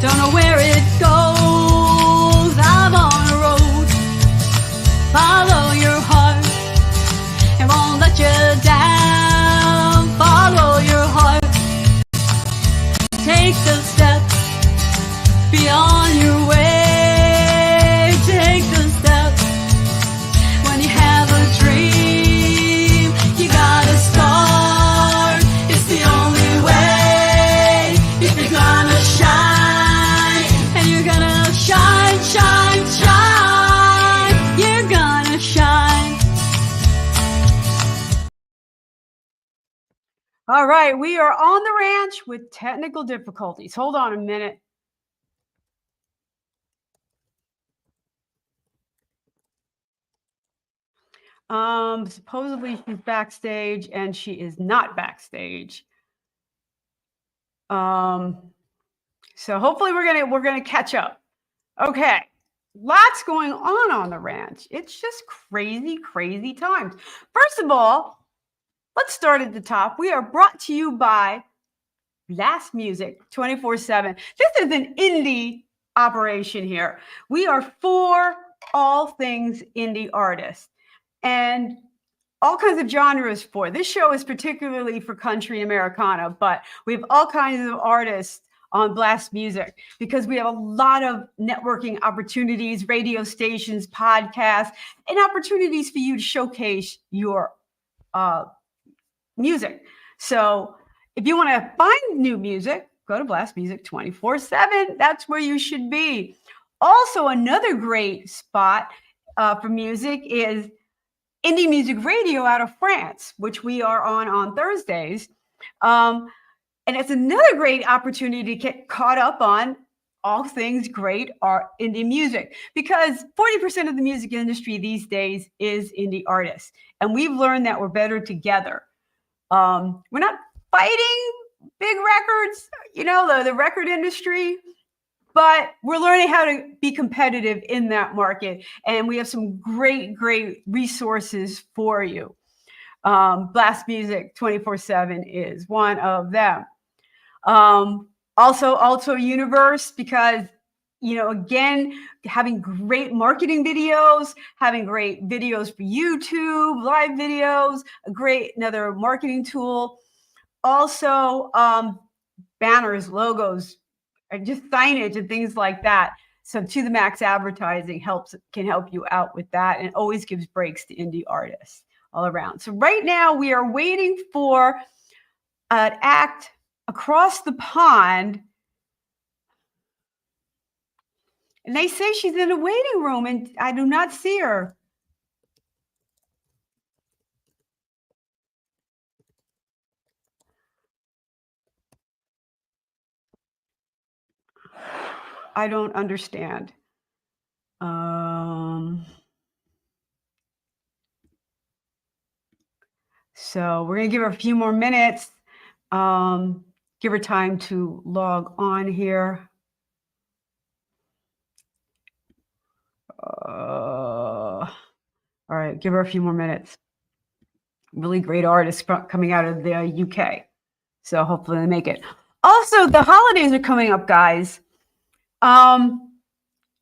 Don't know where it goes. I'm on a road. Follow your heart. It won't let you down. Follow your heart. Take the steps. Be on your way. Take the steps. When you have a dream, you gotta start. It's the only way. If you're gonna shine, and you're gonna shine, shine, shine. You're gonna shine. All right, we are on the ranch with technical difficulties. Hold on a minute. Supposedly she's backstage, and she is not backstage. So hopefully we're gonna catch up. Okay, lots going on the ranch. It's just crazy, crazy times. First of all, let's start at the top. We are brought to you by Blast Music 24/7. This is an indie operation here. We are for all things indie artists and all kinds of genres for. This show is particularly for country Americana, but we have all kinds of artists on Blast Music because we have a lot of networking opportunities, radio stations, podcasts, and opportunities for you to showcase your music. So if you want to find new music, go to Blast Music 24/7. That's where you should be. Also, another great spot for music is Indie Music Radio out of France, which we are on Thursdays. And it's another great opportunity to get caught up on all things great art, indie music, because 40% of the music industry these days is indie artists. And we've learned that we're better together. We're not fighting big records, the record industry, but we're learning how to be competitive in that market. And we have some great, great resources for you. Blast Music 24/7 is one of them. Also Alto Universe, because, again, having great marketing videos, having great videos for YouTube, live videos, another marketing tool. Also, banners, logos, and just signage and things like that. So To The Max Advertising can help you out with that, and always gives breaks to indie artists all around. So right now we are waiting for an act across the pond, and they say she's in a waiting room, and I do not see her. I don't understand. So we're going to give her a few more minutes. Give her time to log on here. All right, give her a few more minutes. Really great artists coming out of the UK. So hopefully they make it. Also, the holidays are coming up, guys. And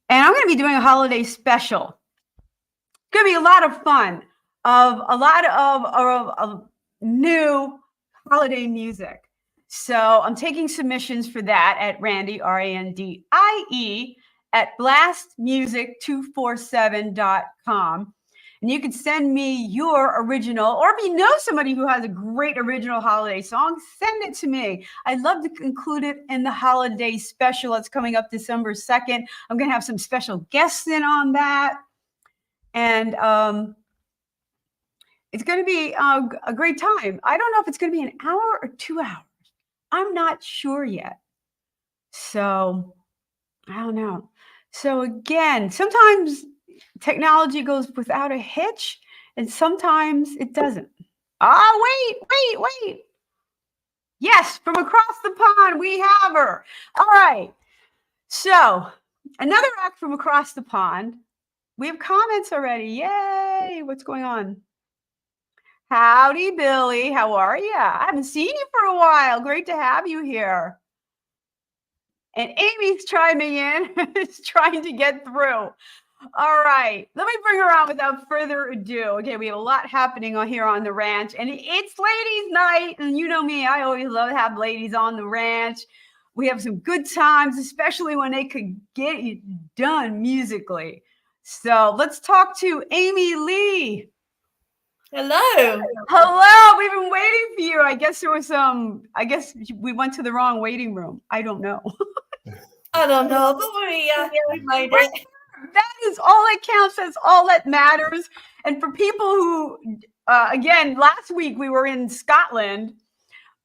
I'm going to be doing a holiday special. It's going to be a lot of fun of a lot of new holiday music. So I'm taking submissions for that at Randie, Randie, at blastmusic247.com. And you can send me your original, or if you know somebody who has a great original holiday song, send it to me. I'd love to include it in the holiday special that's coming up December 2nd. I'm going to have some special guests in on that. And it's going to be a great time. I don't know if it's going to be an hour or 2 hours. I'm not sure yet. So I don't know. So again, sometimes technology goes without a hitch, and sometimes it doesn't. Wait. Yes, from across the pond, we have her. All right. So another act from across the pond. We have comments already. Yay. What's going on? Howdy, Billy. How are you? I haven't seen you for a while. Great to have you here. And Amy's chiming in, is trying to get through. All right, let me bring her on without further ado. Okay, we have a lot happening on here on the ranch, and it's ladies' night. And you know me, I always love to have ladies on the ranch. We have some good times, especially when they could get it done musically. So let's talk to Amy Leigh. Hello. Hello, we've been waiting for you. I guess we went to the wrong waiting room. I don't know. I don't know, but we're here. We made it. That is all that counts. That's all that matters. And for people who, again, last week we were in Scotland.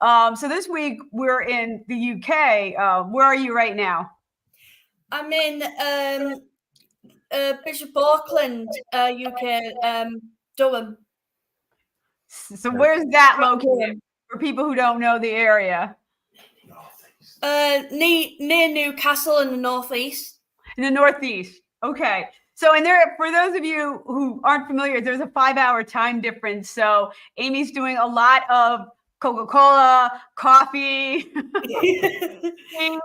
So this week we're in the UK. Where are you right now? I'm in Bishop Auckland, UK, Durham. So where's that located for people who don't know the area? Near Newcastle in the northeast. In the northeast. Okay. So, and there, for those of you who aren't familiar, there's a 5-hour time difference. So Amy's doing a lot of Coca-Cola, coffee, and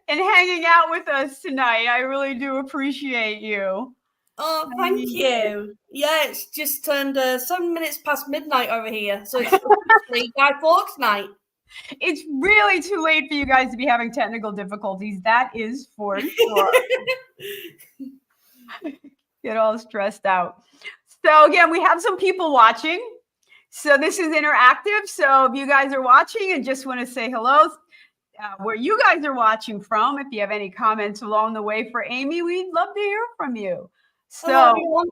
hanging out with us tonight. I really do appreciate you. Oh, thank you. Yeah, it's just turned 7 minutes past midnight over here. So it's officially Guy Fawkes night. It's really too late for you guys to be having technical difficulties. That is for sure. Get all stressed out. So again, we have some people watching. So this is interactive. So if you guys are watching and just want to say hello, where you guys are watching from, if you have any comments along the way for Amy, we'd love to hear from you. So, all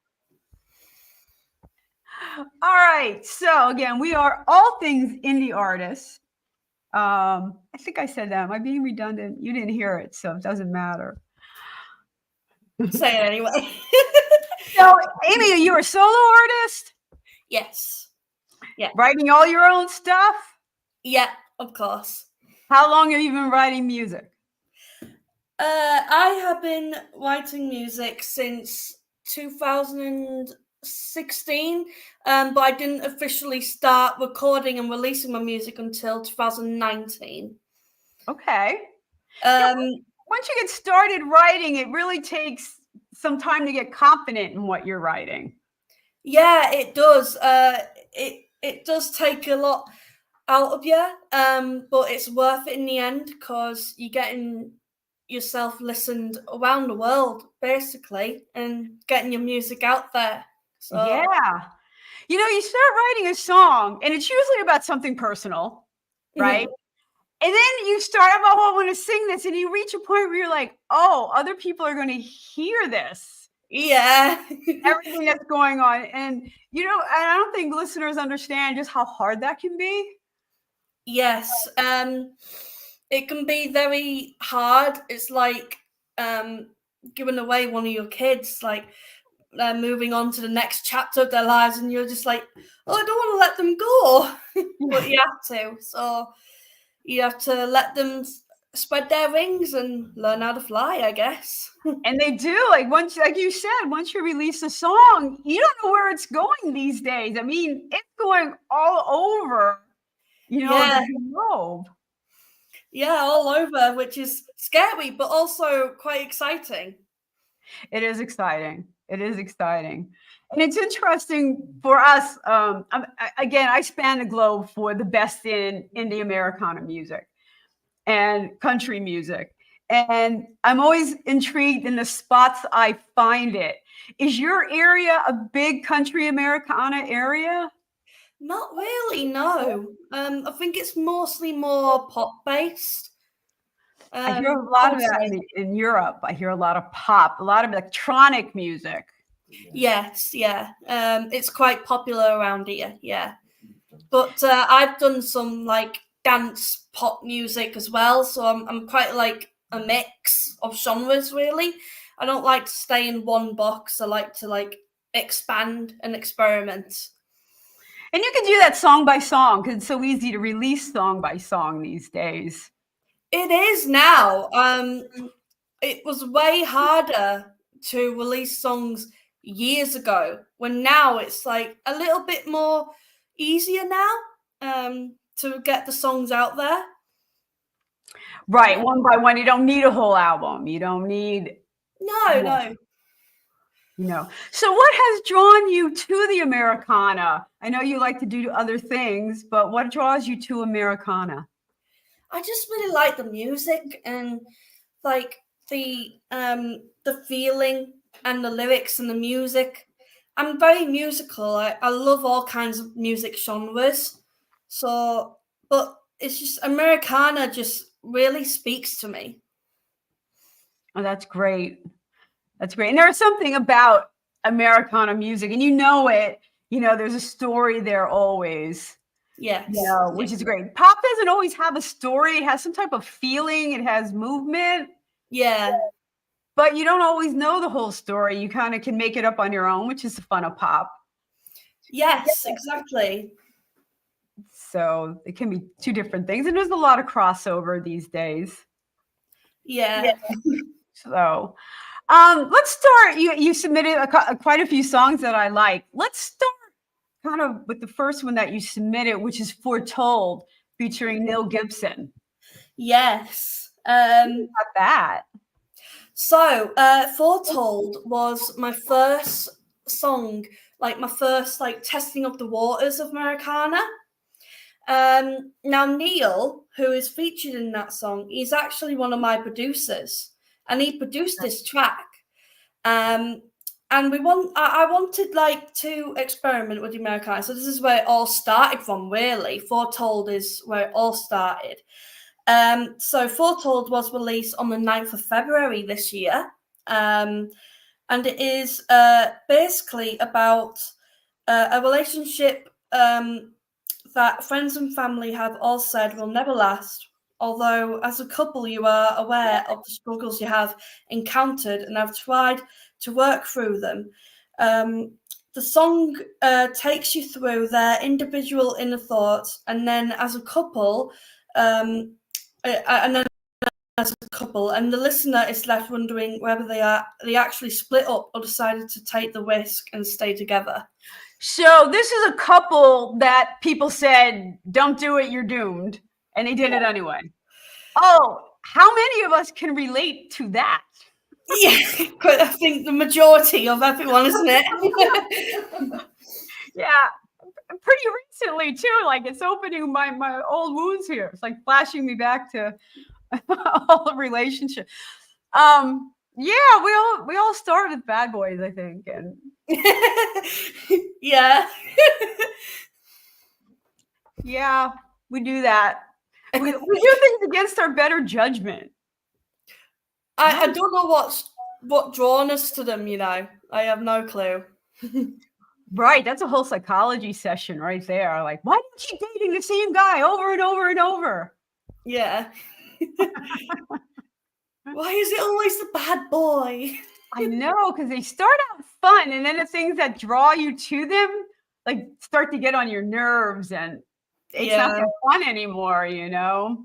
right. So again, we are all things indie artists. I think I said that. Am I being redundant? You didn't hear it, so it doesn't matter. Say it anyway. So, Amy, are you a solo artist? Yes. Yeah. Writing all your own stuff? Yeah, of course. How long have you been writing music? I have been writing music since 2016, but I didn't officially start recording and releasing my music until 2019. Okay. Once you get started writing, it really takes some time to get confident in what you're writing. Yeah, it does. It does take a lot out of you, but it's worth it in the end because you're getting yourself listened around the world, basically, and getting your music out there. So yeah. You know, you start writing a song, and it's usually about something personal, right? Mm-hmm. And then you start about, oh, I want to sing this, and you reach a point where you're like, oh, other people are going to hear this. Yeah. Everything that's going on. And, you know, I don't think listeners understand just how hard that can be. Yes. It can be very hard. It's like giving away one of your kids, like moving on to the next chapter of their lives, and you're just like, oh, I don't want to let them go. But you have to. So you have to let them spread their wings and learn how to fly, I guess. And they do. Like you said, once you release a song, you don't know where it's going these days. I mean, it's going all over, you know, the globe. Yeah, all over, which is scary, but also quite exciting. It is exciting. It is exciting. And it's interesting for us. Again, I span the globe for the best in indie Americana music and country music. And I'm always intrigued in the spots I find it. Is your area a big country Americana area? Not really, no. I think it's mostly more pop-based. I hear a lot of that in Europe. I hear a lot of pop, a lot of electronic music. Yes, yeah. It's quite popular around here, yeah. But I've done some like dance pop music as well, so I'm quite like a mix of genres, really. I don't like to stay in one box. I like to like expand and experiment. And you can do that song by song because it's so easy to release song by song these days. It is now. It was way harder to release songs years ago, when now it's like a little bit more easier now to get the songs out there. Right, one by one. You don't need a whole album. You don't need, No. So what has drawn you to the Americana? I know you like to do other things, but what draws you to Americana? I just really like the music and like the feeling and the lyrics and the music. I'm very musical. I love all kinds of music genres. So, but it's just Americana just really speaks to me. Oh, that's great. That's great. And there's something about Americana music, and it. There's a story there always. Yes. Which is great. Pop doesn't always have a story. It has some type of feeling. It has movement. Yeah. But you don't always know the whole story. You kind of can make it up on your own, which is the fun of pop. Yes, exactly. So it can be two different things. And there's a lot of crossover these days. Yeah. So let's start. You submitted quite a few songs that I like. Let's start kind of with the first one that you submitted, which is Foretold, featuring Neil Gibson. Yes. About that. So, Foretold was my first song, like my first testing of the waters of Americana. Now Neil, who is featured in that song, he's actually one of my producers, and he produced this track. And I wanted to experiment with the Americana. So this is where it all started from, really. Foretold is where it all started. So Foretold was released on the 9th of February this year. And it is basically about a relationship that friends and family have all said will never last. Although, as a couple, you are aware of the struggles you have encountered and have tried to work through them. The song takes you through their individual inner thoughts, and then as a couple, and the listener is left wondering whether they actually split up or decided to take the risk and stay together. So this is a couple that people said, "Don't do it, you're doomed," and they did it anyway. Oh, how many of us can relate to that? Yeah, I think the majority of everyone, isn't it? Yeah, pretty recently too. Like it's opening my old wounds here. It's like flashing me back to all the relationship. Yeah, we all start with bad boys, I think, and yeah, yeah, we do that. We do things against our better judgment. I don't know what drawn us to them. I have no clue. Right, that's a whole psychology session right there. Like, why do you keep dating the same guy over and over and over? Yeah. Why is it always the bad boy? I know, because they start out fun, and then the things that draw you to them, like, start to get on your nerves, and it's not so fun anymore, Yeah.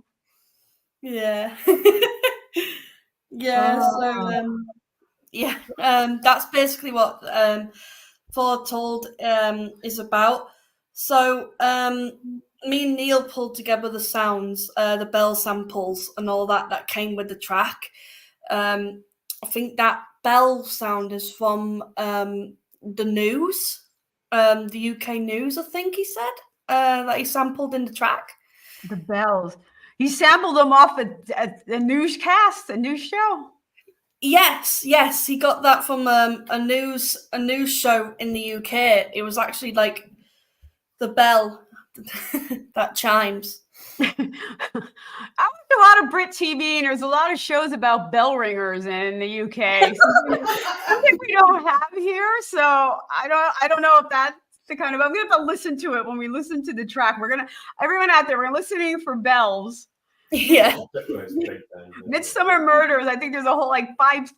Yeah. So that's basically what Foretold is about. So me and Neil pulled together the sounds, the bell samples, and all that came with the track. I think that bell sound is from the news, the UK news. I think he said that he sampled in the track. The bells. He sampled them off a newscast, a news show. Yes, he got that from a news show in the UK. It was actually like the bell that chimes. I watch a lot of Brit TV, and there's a lot of shows about bell ringers in the UK. Something we don't have here, so I don't know if that's the kind of. I'm gonna have to listen to it when we listen to the track. Everyone out there, we're listening for bells. Yeah. Midsummer Murders. I think there's a whole five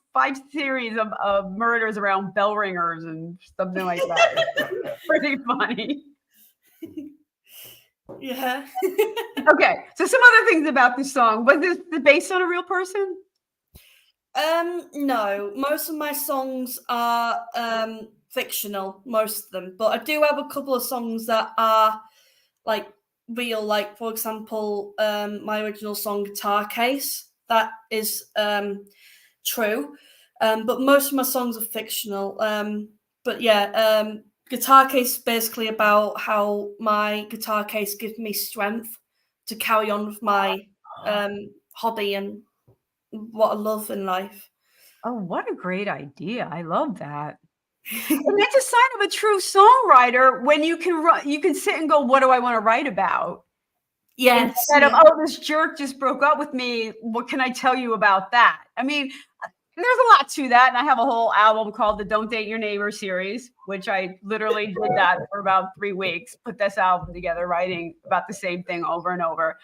series of murders around bell ringers and something like that. Pretty funny. Yeah. Okay, so some other things about this song. Was this based on a real person? No. Most of my songs are fictional, most of them. But I do have a couple of songs that are real. Like, for example, my original song Guitar Case, that is true. But most of my songs are fictional. But yeah, Guitar Case is basically about how my guitar case gives me strength to carry on with my hobby and what I love in life. Oh, what a great idea. I love that. And that's a sign of a true songwriter when you can sit and go, what do I want to write about? Yes. Instead of, oh, this jerk just broke up with me. What can I tell you about that? I mean, there's a lot to that. And I have a whole album called the Don't Date Your Neighbor series, which I literally did that for about 3 weeks, put this album together, writing about the same thing over and over.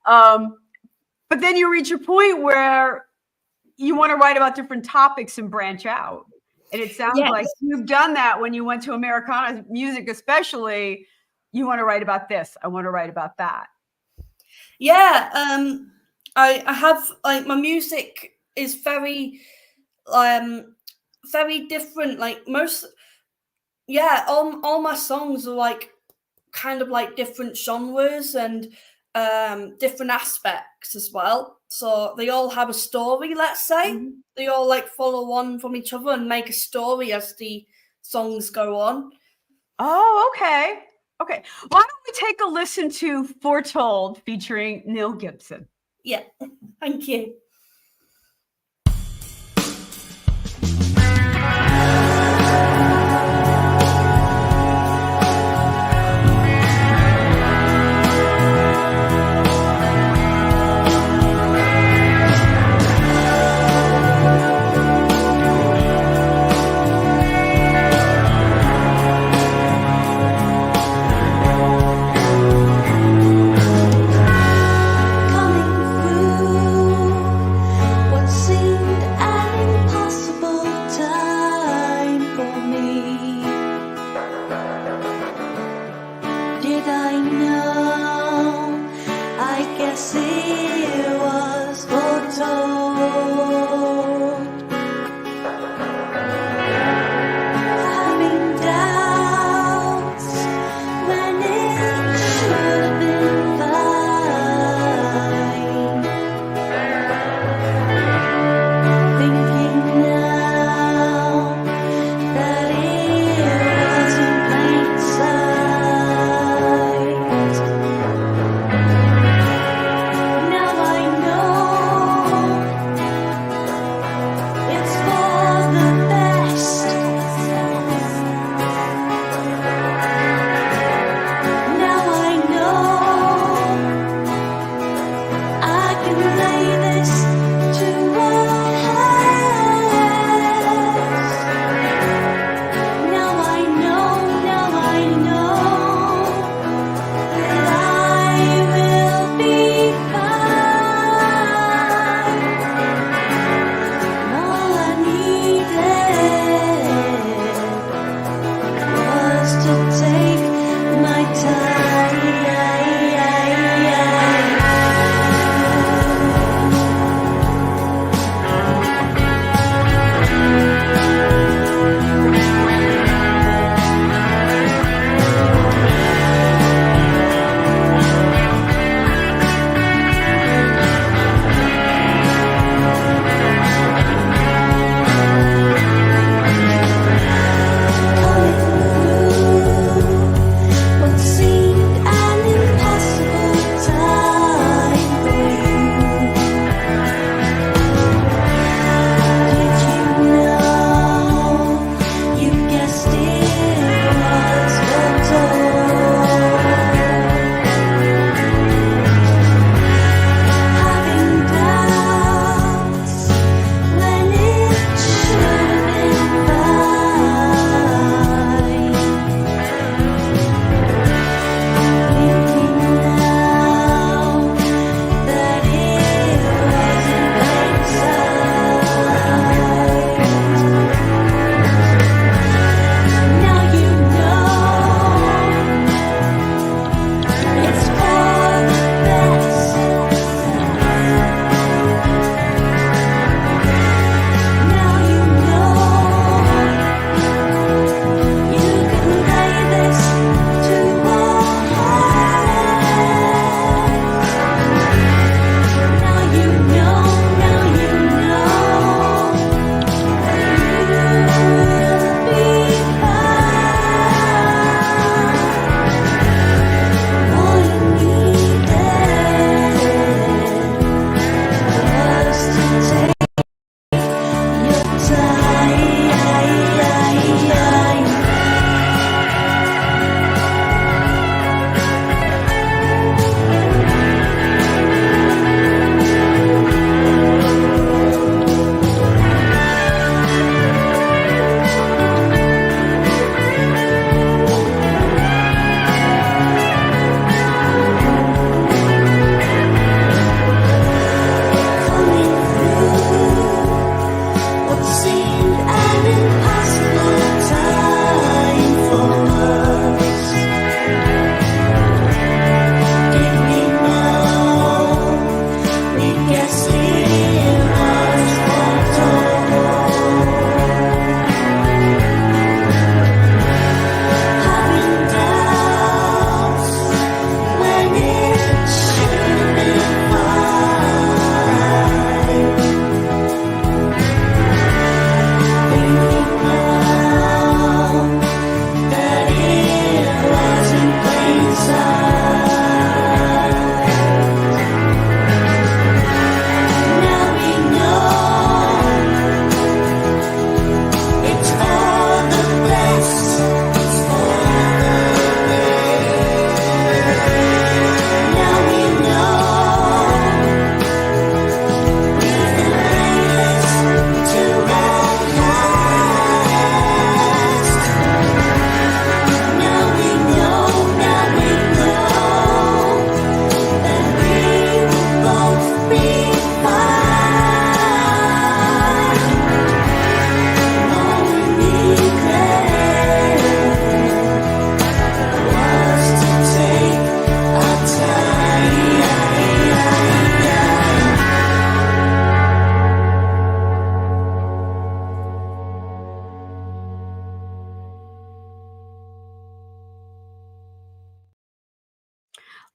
But then you reach a point where you want to write about different topics and branch out. And it sounds like you've done that when you went to Americana music, especially. You want to write about this. I want to write about that. Yeah. I have, like, my music is very different. Like all my songs are like kind of like different genres and different aspects as well. So they all have a story, let's say. Mm-hmm. They all like follow on from each other and make a story as the songs go on. Oh, okay. Okay. Why don't we take a listen to Foretold featuring Neil Gibson? Yeah. Thank you. Coming through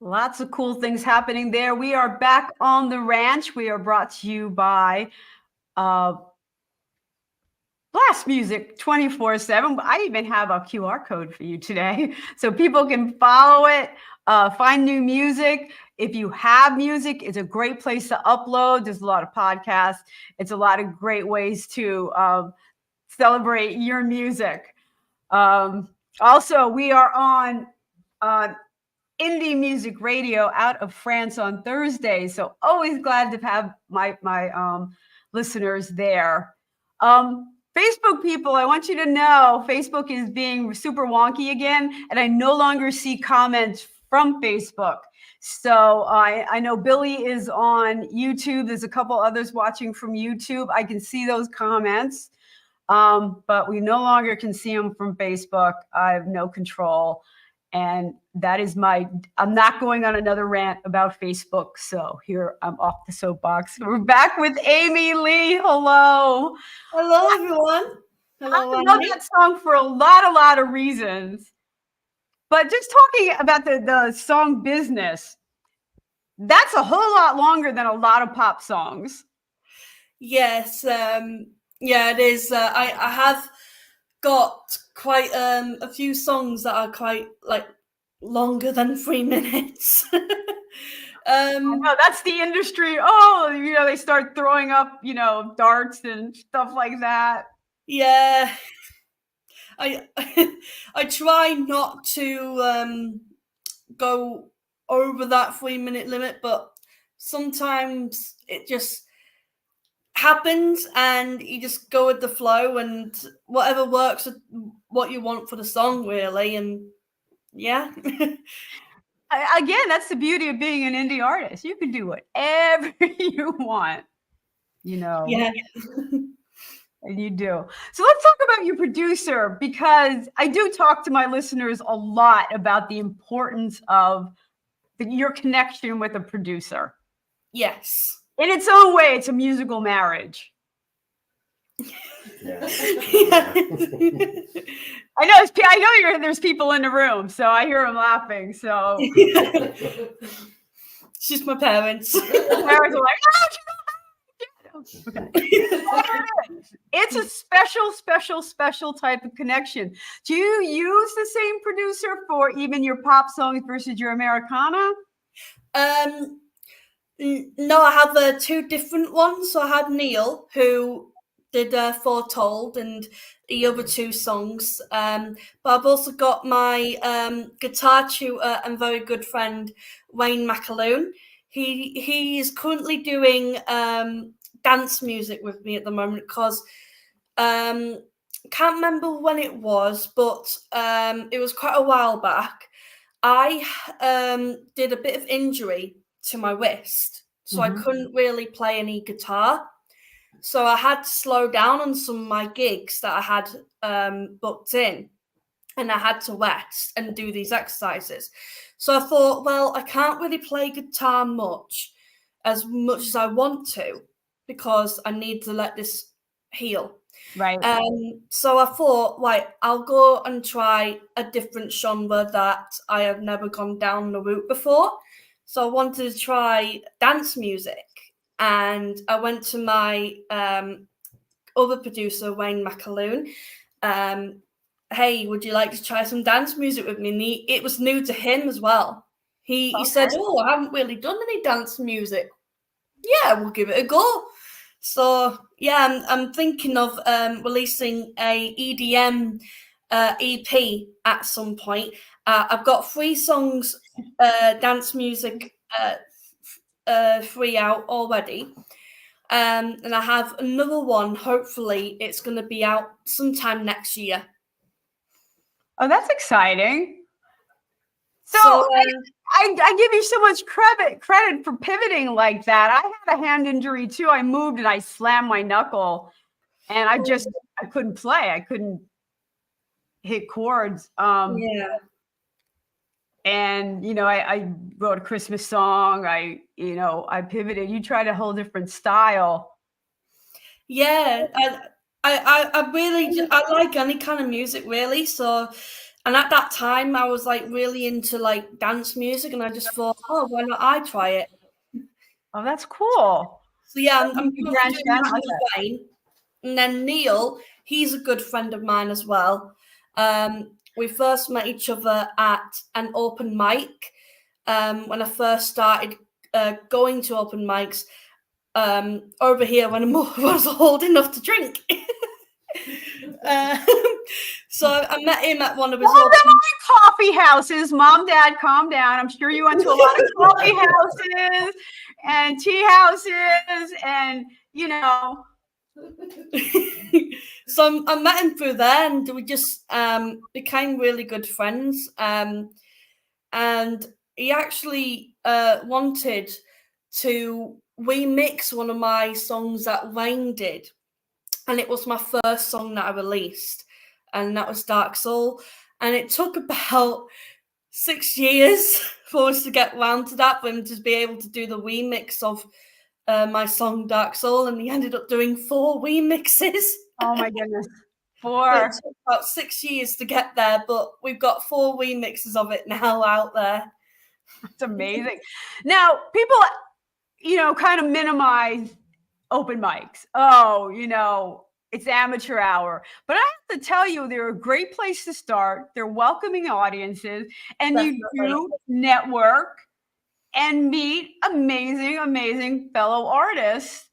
Lots of cool things happening there. We are back on the ranch. We are brought to you by Blast Music 24/7. I even have a QR code for you today so people can follow it, find new music. If you have music, it's a great place to upload. There's a lot of podcasts. It's a lot of great ways to celebrate your music. Also, we are on indie music radio out of France on Thursday. So always glad to have my listeners there. Facebook people, I want you to know Facebook is being super wonky again, and I no longer see comments from Facebook. So I know Billy is on YouTube. There's a couple others watching from YouTube. I can see those comments, but we no longer can see them from Facebook. I have no control. And that is I'm not going on another rant about Facebook. So here I'm off the soapbox. We're back with Amy Leigh. Hello. Hello, everyone. Hello, I love that song for a lot of reasons. But just talking about the song business, that's a whole lot longer than a lot of pop songs. Yes. Yeah, it is. I have got quite a few songs that are quite like longer than 3 minutes. No, that's the industry. Oh, they start throwing up, darts and stuff like that. Yeah. I try not to go over that 3 minute limit, but sometimes it just happens and you just go with the flow and whatever works with what you want for the song, really. And yeah. Again, that's the beauty of being an indie artist. You can do whatever you want, Yeah. And you do. So let's talk about your producer, because I do talk to my listeners a lot about the importance of your connection with a producer. Yes. In its own way, it's a musical marriage. Yeah. I know there's people in the room, so I hear them laughing. So it's just my parents. My parents are like, "Oh, okay." It's a special type of connection. Do you use the same producer for even your pop songs versus your Americana? No, I have two different ones. So I had Neil, who did Foretold and the other two songs. But I've also got my guitar tutor and very good friend, Wayne McAloon. He is currently doing dance music with me at the moment because can't remember when it was, but it was quite a while back. I did a bit of injury to my wrist, so I couldn't really play any guitar. So I had to slow down on some of my gigs that I had booked in, and I had to rest and do these exercises. So I thought, well, I can't really play guitar much as I want to because I need to let this heal. Right. So I thought, right, I'll go and try a different genre that I have never gone down the route before. So I wanted to try dance music. And I went to my other producer, Wayne McAloon. Hey, would you like to try some dance music with me? And it was new to him as well. He said, oh, I haven't really done any dance music. Yeah, we'll give it a go. So yeah, I'm thinking of releasing a EDM EP at some point. I've got 3 songs, dance music, 3 out already, and I have another one. Hopefully, it's going to be out sometime next year. Oh, that's exciting! So I give you so much credit for pivoting like that. I had a hand injury too. I moved and I slammed my knuckle, and I couldn't play. I couldn't hit chords. Yeah. And I wrote a Christmas song. I pivoted. You tried a whole different style. Yeah, I really like any kind of music, really. So And at that time, I was like really into like dance music, and I just thought, oh, why not I try it? Oh, that's cool. So yeah, I'm You currently branched doing out that like in that. the vein. And then Neil, he's a good friend of mine as well. We first met each other at an open mic when I first started going to open mics over here when I was old enough to drink. So I met him at one of his Coffee houses. Mom, Dad, calm down. I'm sure you went to a lot of coffee houses and tea houses, and you know. So I met him through there, and we just became really good friends. And he actually wanted to remix one of my songs that Wayne did, and it was my first song that I released, and that was Dark Soul. And it took about 6 years for us to get round to that, for him to be able to do the remix of my song Dark Soul, and he ended up doing 4 remixes. Oh my goodness. It 4. took about 6 years to get there, but we've got 4 remixes of it now out there. It's amazing. Now, people, kind of minimize open mics. Oh, it's amateur hour. But I have to tell you, they're a great place to start. They're welcoming audiences, and Definitely. you do network and meet amazing, amazing fellow artists.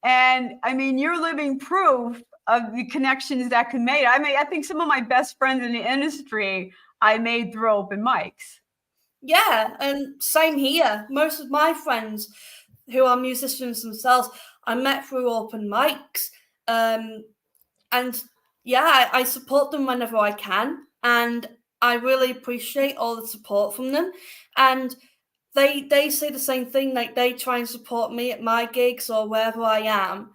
And I mean, you're living proof of the connections that can made. I think some of my best friends in the industry I made through open mics. Yeah, and same here. Most of my friends who are musicians themselves, I met through open mics. And yeah, I support them whenever I can. And I really appreciate all the support from them. And they say the same thing, like they try and support me at my gigs or wherever I am,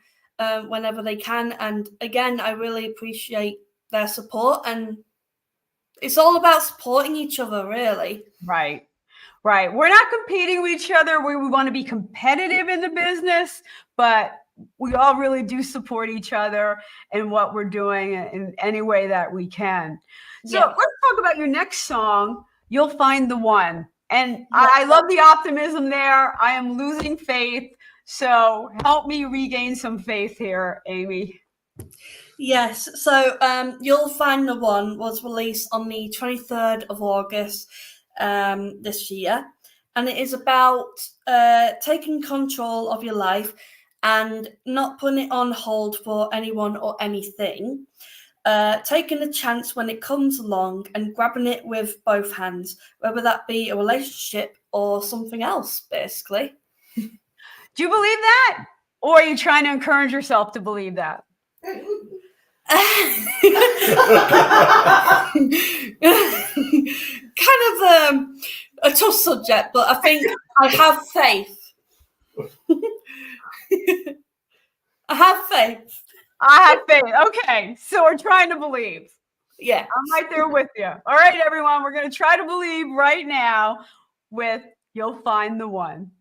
whenever they can. And again, I really appreciate their support, and it's all about supporting each other, really. Right. We're not competing with each other. We want to be competitive in the business, but we all really do support each other in what we're doing in any way that we can. So let's talk about your next song, You'll Find the One. And I love the optimism there. I am losing faith. So help me regain some faith here, Amy. Yes. So You'll Find the One was released on the 23rd of August this year. And it is about taking control of your life and not putting it on hold for anyone or anything. Taking a chance when it comes along and grabbing it with both hands, whether that be a relationship or something else, basically. Do you believe that? Or are you trying to encourage yourself to believe that? Kind of a tough subject, but I think I have faith. I have faith. Okay, so we're trying to believe. Yeah. I'm right there with you. All right, everyone, we're going to try to believe right now with You'll Find the One.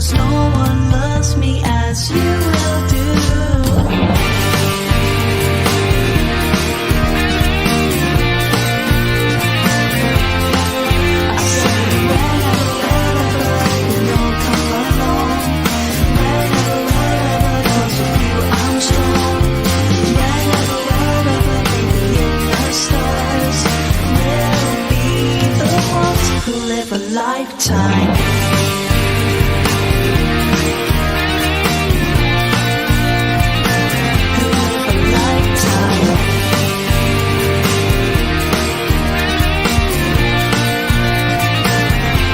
'cause no one loves me as you will do. Live a lifetime. Who live a lifetime.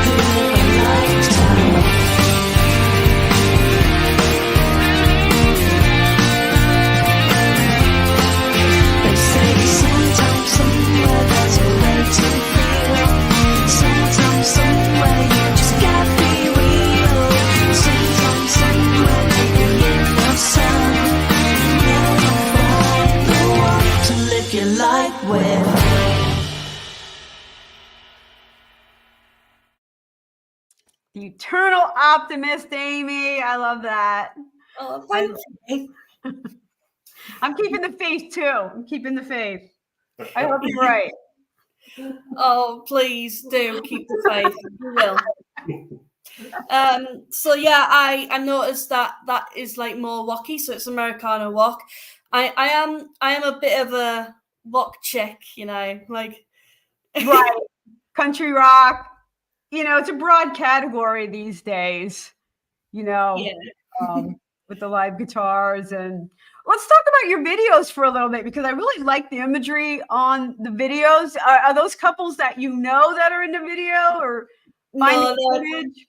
Who live a lifetime. They say sometimes somewhere there's a way to feel. Sometimes somewhere you just gotta be real. Sometimes somewhere taking in the sun. Never find the one to live your life with. The eternal optimist, Amy. I love that. Oh, thank you. I'm keeping the faith too. I'm keeping the faith. I hope you're right. Oh, please do keep the faith. You will. So yeah, I noticed that is like more rocky, so it's Americana rock. I am a bit of a rock chick, you know, like Right. Country rock. You know, it's a broad category these days, you know, yeah. with the live guitars. And let's talk about your videos for a little bit, because I really like the imagery on the videos. Are those couples that you know that are in the video, or finding footage?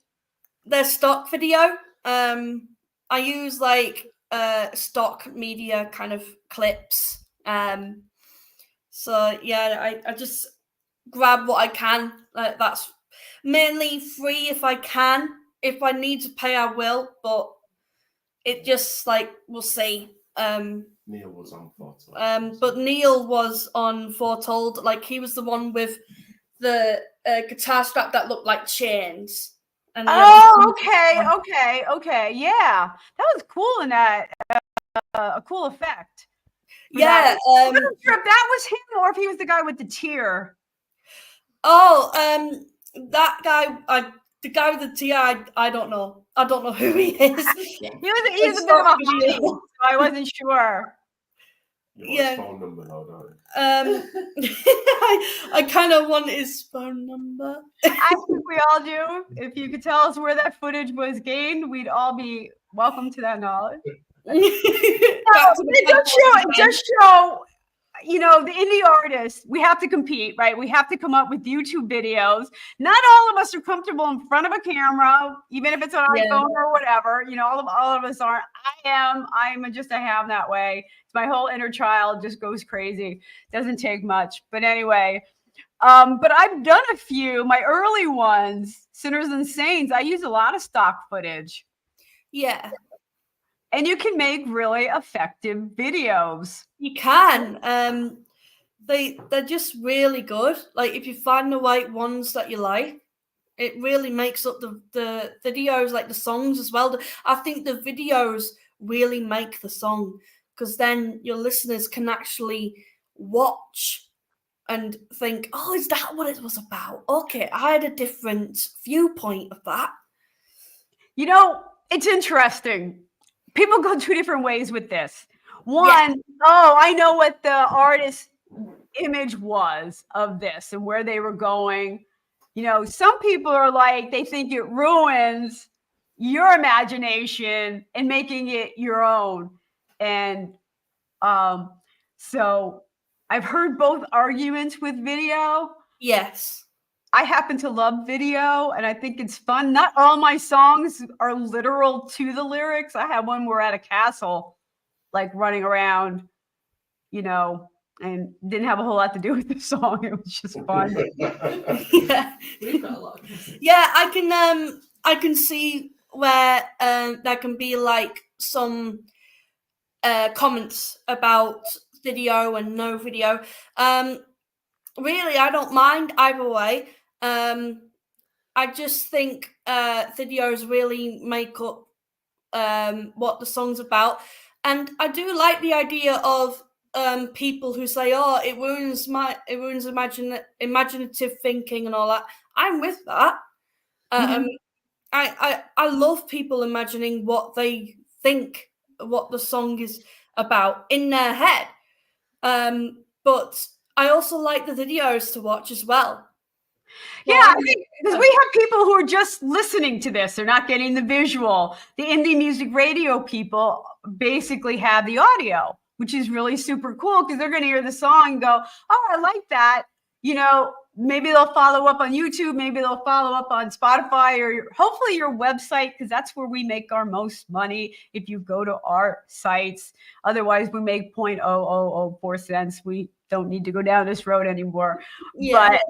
They're stock video. I use like stock media kind of clips. So yeah, I just grab what I can. That's mainly free if I can. If I need to pay, I will. But it just like we'll see. Neil was on Foretold. But Neil was on Foretold. Like he was the one with the guitar strap that looked like chains. And okay. Yeah, that was cool, in that a cool effect. Yeah, I'm not sure if that was him or if he was the guy with the tear. Oh, that guy, the guy with the tear, I don't know. I don't know who he is. He was a bit of a hottie, so I wasn't sure. You want his phone number though, don't you? I kind of want his phone number. I think we all do. If you could tell us where that footage was gained, we'd all be welcome to that knowledge. It does show, you know, the indie artists, we have to compete, right? We have to come up with YouTube videos. Not all of us are comfortable in front of a camera, even if it's an iPhone or whatever. You know, all of us aren't. I'm just a ham that way. My whole inner child just goes crazy. Doesn't take much. But anyway, but I've done a few. My early ones, Sinners and Saints, I use a lot of stock footage. Yeah. And you can make really effective videos. You can. They're just really good. Like if you find the right ones that you like, it really makes up the videos, like the songs as well. I think the videos really make the song, because then your listeners can actually watch and think, oh, is that what it was about? Okay, I had a different viewpoint of that. You know, it's interesting. People go two different ways with this. One, oh, I know what the artist's image was of this and where they were going. You know, some people are like, they think it ruins your imagination and making it your own. And so I've heard both arguments with video. Yes. I happen to love video, and I think it's fun. Not all my songs are literal to the lyrics. I have one where at a castle, like running around, you know, and didn't have a whole lot to do with the song. It was just fun. Yeah. Yeah, I can see where there can be like some comments about video and no video. Really, I don't mind either way. I just think videos really make up what the song's about. And I do like the idea of people who say, "Oh, it ruins imaginative thinking and all that." I'm with that. I love people imagining what they think what the song is about in their head. But I also like the videos to watch as well. Yeah, because we have people who are just listening to this. They're not getting the visual. The indie music radio people basically have the audio, which is really super cool because they're going to hear the song and go, "Oh, I like that." You know, maybe they'll follow up on YouTube. Maybe they'll follow up on Spotify or hopefully your website, because that's where we make our most money if you go to our sites. Otherwise, we make 0.0004 cents. We don't need to go down this road anymore. Yeah. But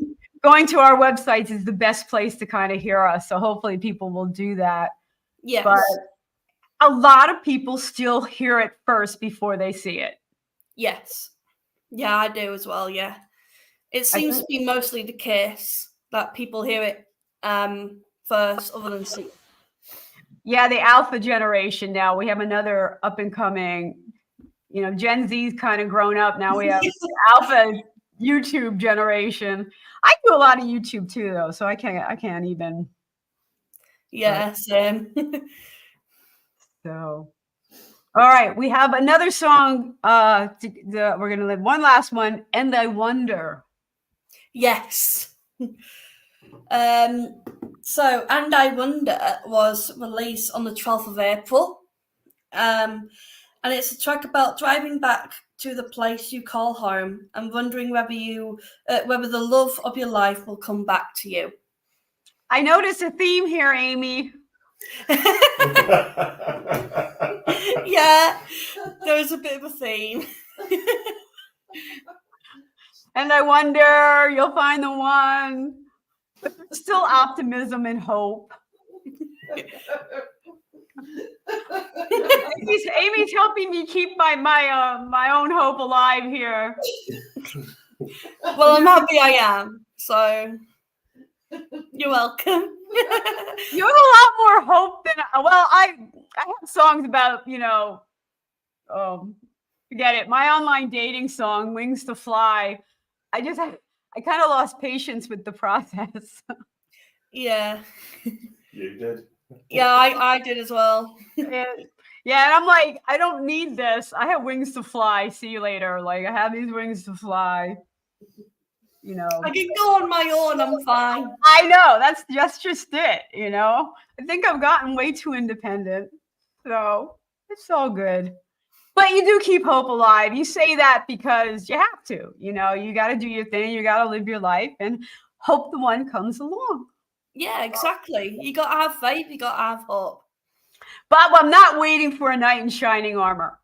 going to our websites is the best place to kind of hear us. So hopefully people will do that. Yes. But a lot of people still hear it first before they see it. Yes. Yeah, I do as well. Yeah. It seems to be mostly the case that people hear it first, other than see it. Yeah, the alpha generation now. We have another up and coming, Gen Z's kind of grown up. Now we have alpha YouTube generation. I do a lot of YouTube too, though, so I can't even. Yeah, same. So, all right, we have another song. We're gonna live one last one, and I wonder. Yes. So, And I Wonder was released on the 12th of April. And it's a track about driving back to the place you call home and wondering whether the love of your life will come back to you. I noticed a theme here, Amy. Yeah, there is a bit of a theme. And I wonder, you'll find the one. But there's still optimism and hope. Amy's helping me keep my own hope alive here. Well, I'm happy I am. So you're welcome. You have a lot more hope than I have songs about, forget it. My online dating song, Wings to Fly. I kind of lost patience with the process. Yeah. You did. Yeah, I did as well. Yeah, and I'm like, I don't need this. I have wings to fly. See you later. Like, I have these wings to fly. I can go on my own. I'm fine. I know. That's just it. I think I've gotten way too independent. So it's all good. But you do keep hope alive. You say that because you have to. You got to do your thing. You got to live your life and hope the one comes along. Yeah, exactly. You got to have faith. You got to have hope. But I'm not waiting for a knight in shining armor.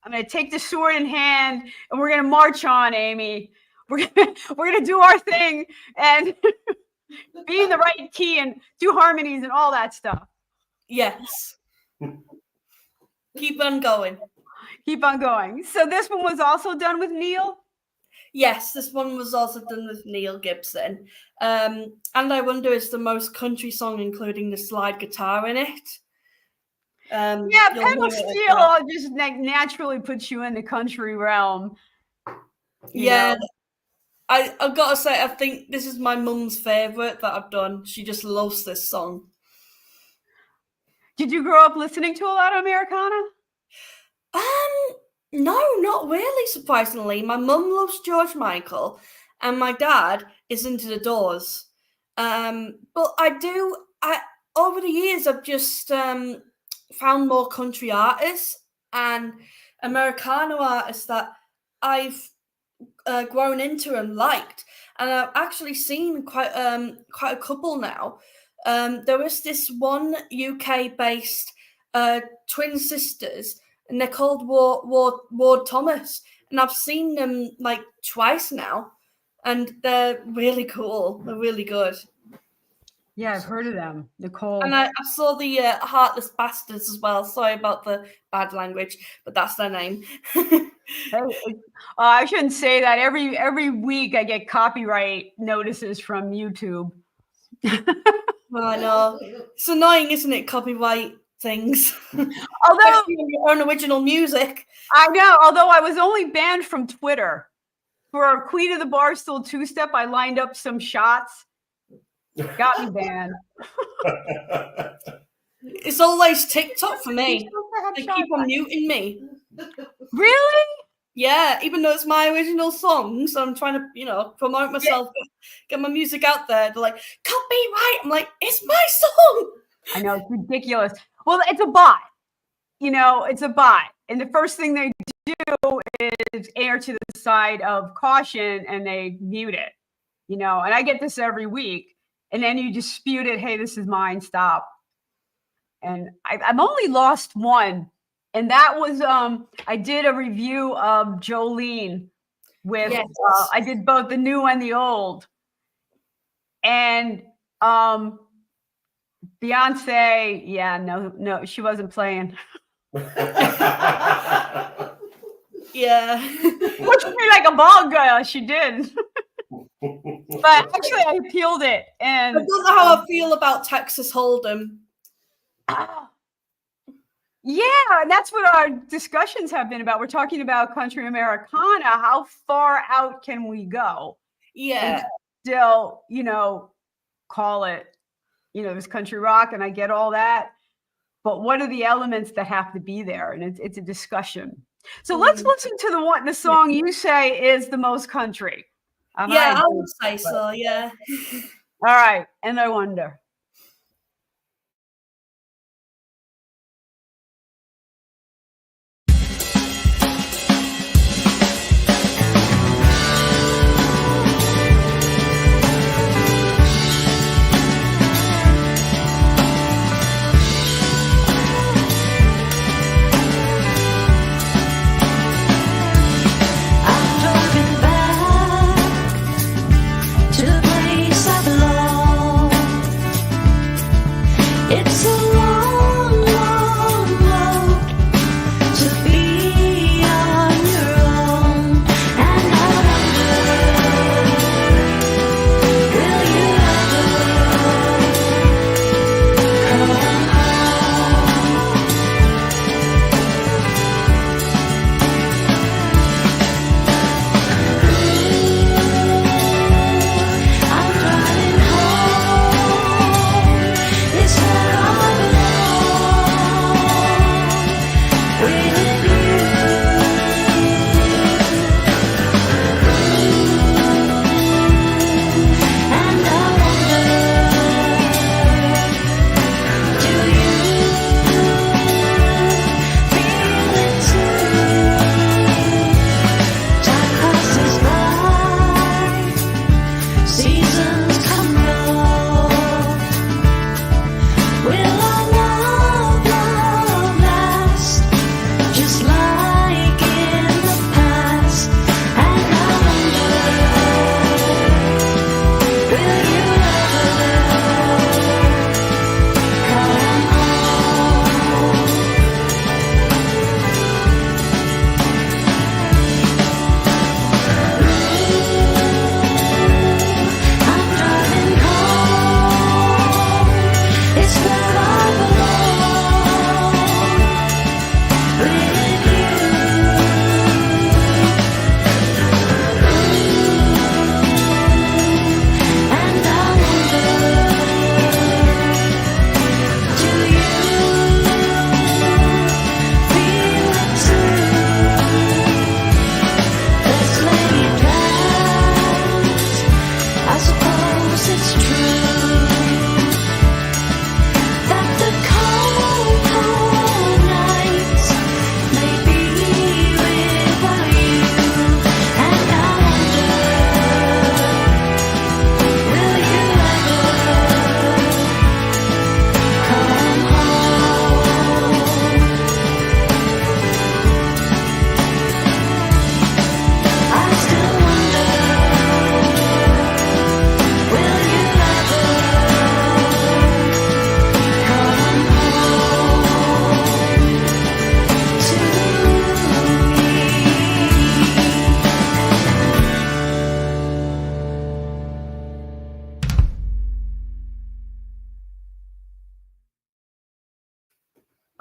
I'm going to take the sword in hand and we're going to march on, Amy. We're gonna do our thing and be in the right key and do harmonies and all that stuff. Yes. Keep on going. Keep on going. So this one was also done with Neil? Yes, this one was also done with Neil Gibson. And I Wonder is the most country song, including the slide guitar in it. Pedal steel just naturally puts you in the country realm. Yeah. I've got to say, I think this is my mum's favourite that I've done. She just loves this song. Did you grow up listening to a lot of Americana? No, not really, surprisingly. My mum loves George Michael and my dad is into the Doors. But over the years, I've just found more country artists and Americana artists that I've grown into and liked, and I've actually seen quite a couple now. There is this one UK-based twin sisters, and they're called Ward Thomas, and I've seen them like twice now, and they're really cool. They're really good. Yeah, I've heard of them. Nicole. And I saw the Heartless Bastards as well. Sorry about the bad language, but that's their name. I shouldn't say that. Every week I get copyright notices from YouTube. I know. It's annoying, isn't it? Copyright things. Although Especially on your own original music. I know, although I was only banned from Twitter for Queen of the Barstool two-step, I lined up some shots. Got me banned. It's always TikTok for me. They keep on muting me. Really? Yeah, even though it's my original song, so I'm trying to, promote myself, get my music out there. They're like, copyright. I'm like, it's my song. I know, it's ridiculous. Well, it's a bot. It's a bot. And the first thing they do is err to the side of caution and they mute it. And I get this every week. And then you dispute it. Hey, this is mine. Stop. And I've only lost one. And that was, I did a review of Jolene with, Yes. I did both the new and the old. And Beyonce, yeah, no, she wasn't playing. Yeah. Pushed me like a ball girl, she did. But actually, I appealed it. And I don't know how I feel about Texas Hold'em. Yeah, and that's what our discussions have been about. We're talking about country Americana. How far out can we go? Yeah. And still, call it, this country rock, and I get all that. But what are the elements that have to be there? And it's a discussion. So let's listen to the song you say is the most country. I would say so, yeah. All right, And I Wonder. To the place I belong.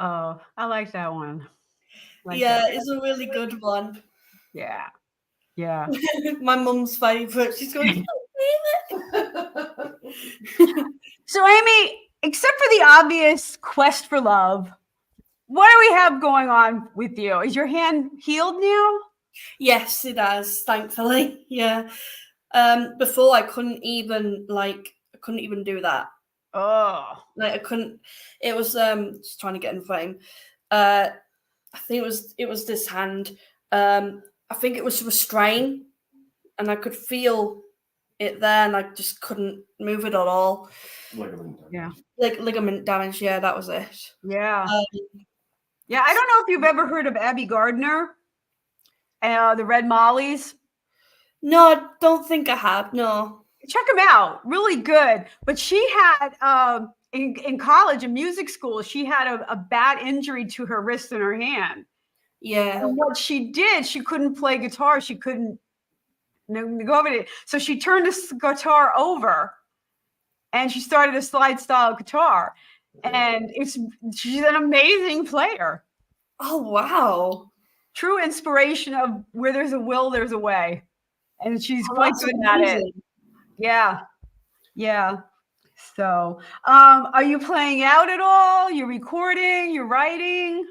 Oh, I like that one. Like Yeah, that. it's a really good one. Yeah. Yeah. My mum's favourite. She's going, So, Amy, except for the obvious quest for love, what do we have going on with you? Is your hand healed now? yes, it has, thankfully. Yeah. Before I couldn't even do that. Oh. Like I couldn't. It was just trying to get in frame. I think it was this hand. I think it was restrain, and I could feel it there, and I just couldn't move it at all. Ligament damage. Yeah. Like ligament damage. Yeah, that was it. Yeah. Um, Yeah. I don't know if you've ever heard of Abby Gardner, the Red Mollies. no, I don't think I have. No. Check them out. Really good. But she had in college, in music school, she had a bad injury to her wrist and her hand. Yeah. And what she did, she couldn't play guitar. She couldn't go over it. So she turned this guitar over and she started a slide style guitar. And she's an amazing player. Oh wow. True inspiration of where there's a will, there's a way. And she's quite That's good at it. amazing. Yeah. Yeah. So, are you playing out at all? You're recording, you're writing?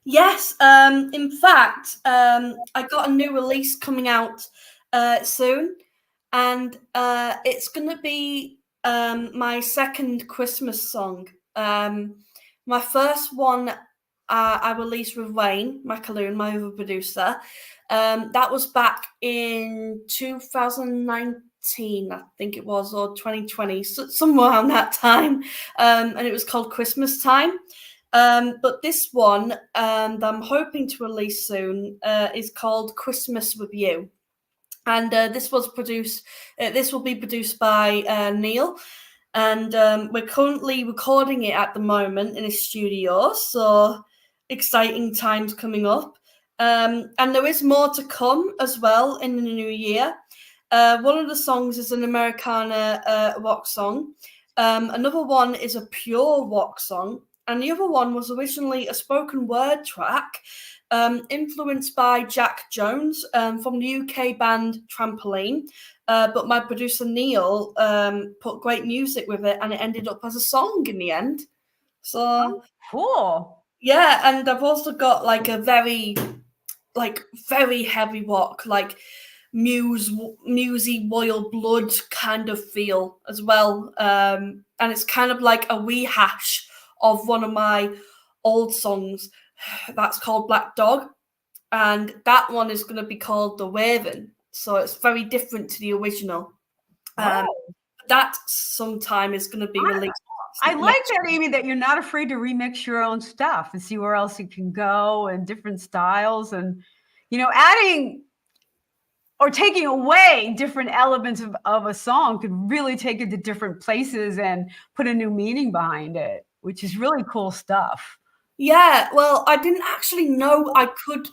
Yes. In fact, I got a new release coming out soon, and it's gonna be my second Christmas song. My first one I released with Wayne McAloon, my other producer. That was back in 2019, I think it was, or 2020, somewhere around that time. And it was called Christmas Time. But this one that I'm hoping to release soon is called Christmas with You. And this will be produced by Neil. And we're currently recording it at the moment in a studio. So exciting times coming up. And there is more to come as well in the new year. One of the songs is an Americana rock song. Another one is a pure rock song. And the other one was originally a spoken word track influenced by Jack Jones from the UK band Trampoline. But my producer Neil put great music with it and it ended up as a song in the end. So cool. Yeah, and I've also got like a very heavy rock, like musy royal blood kind of feel as well. And it's kind of like a rehash of one of my old songs that's called Black Dog. And that one is going to be called The Raven. So it's very different to the original. That sometime is going to be released. I like that, Amy, that you're not afraid to remix your own stuff and see where else it can go and different styles and, adding or taking away different elements of a song could really take it to different places and put a new meaning behind it, which is really cool stuff. Yeah, well, I didn't actually know I could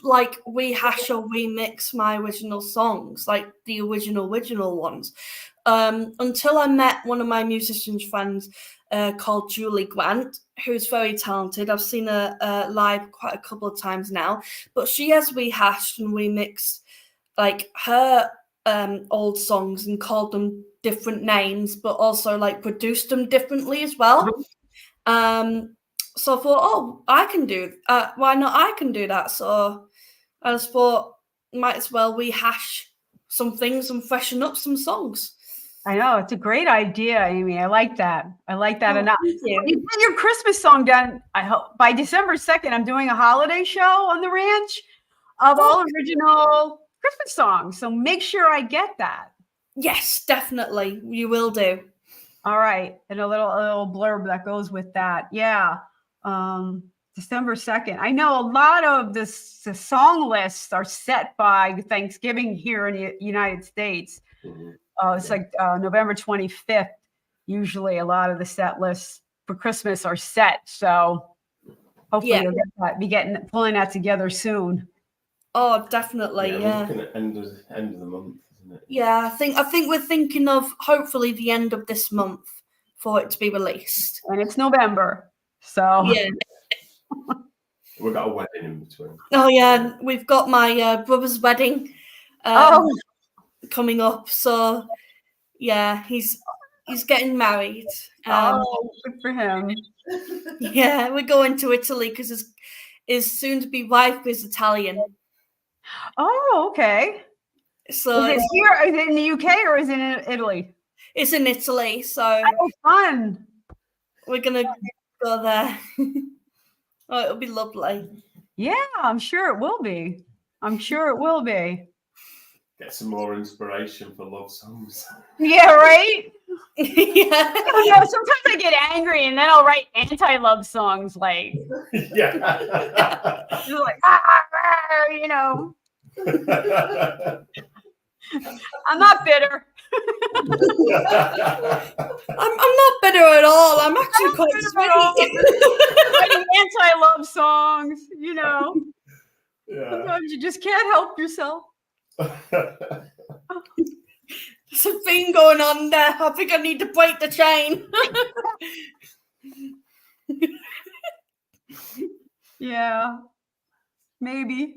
rehash or remix my original songs, like the original ones, until I met one of my musician friends called Julie Grant, who's very talented. I've seen her live quite a couple of times now, but she has rehashed and remixed like her old songs and called them different names, but also like produced them differently as well. So I thought, I can do. Why not? I can do that. So I just thought, might as well rehash some things and freshen up some songs. I know, it's a great idea, Amy. I like that. Enough. Thank you. When you get your Christmas song done, I hope by December 2nd, I'm doing a holiday show on the ranch of all original Christmas songs. So make sure I get that. Yes, definitely. You will do. All right. And a little blurb that goes with that. Yeah. December 2nd. I know a lot of the song lists are set by Thanksgiving here in the United States. It's like November 25th. Usually a lot of the set lists for Christmas are set. So hopefully you'll be pulling that together soon. Oh, definitely. Yeah. We're looking at end of the month, isn't it? Yeah, I think we're thinking of hopefully the end of this month for it to be released. And it's November. So yeah. We've got a wedding in between. Oh yeah, we've got my brother's wedding coming up. So yeah, he's getting married. Good for him. Yeah, we're going to Italy because his soon-to-be wife is Italian. Oh, okay. So is it here? Is it in the UK or is it in Italy? It's in Italy. So fun. We're gonna go there. Oh, it'll be lovely. Yeah, I'm sure it will be. I'm sure it will be. Get some more inspiration for love songs. Yeah, right? Yeah. Sometimes I get angry and then I'll write anti-love songs like, Yeah. like I'm not bitter. I'm not bitter at all. I'm actually quite sweet. Writing anti-love songs, Yeah. Sometimes you just can't help yourself. There's a thing going on there. I think I need to break the chain. Yeah. Maybe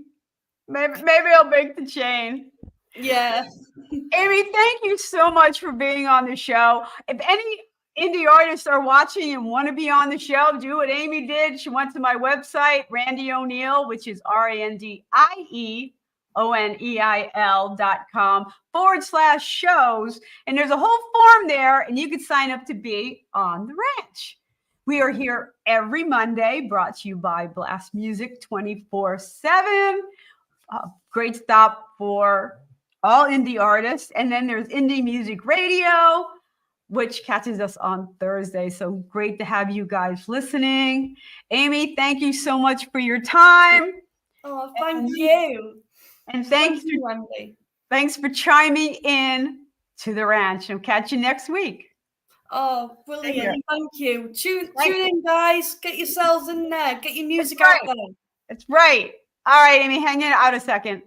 I'll break the chain. Yeah. Amy, thank you so much for being on the show. If any indie artists are watching and want to be on the show, do what Amy did. She went to my website, Randie O'Neil, which is RandieOneil.com/shows. And there's a whole form there, and you can sign up to be on the ranch. We are here every Monday, brought to you by Blast Music 24/7. Great stop for all indie artists. And then there's Indie Music Radio, which catches us on Thursday. So great to have you guys listening. Amy, thank you so much for your time. Oh, thank you. And thanks for chiming in to the ranch. And catch you next week. Oh, brilliant. Thank you. Tune in, guys. Get yourselves in there. Get your music out there. That's right. All right, Amy, hang in out a second.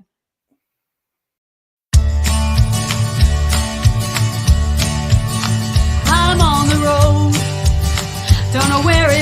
I'm on the road, don't know where it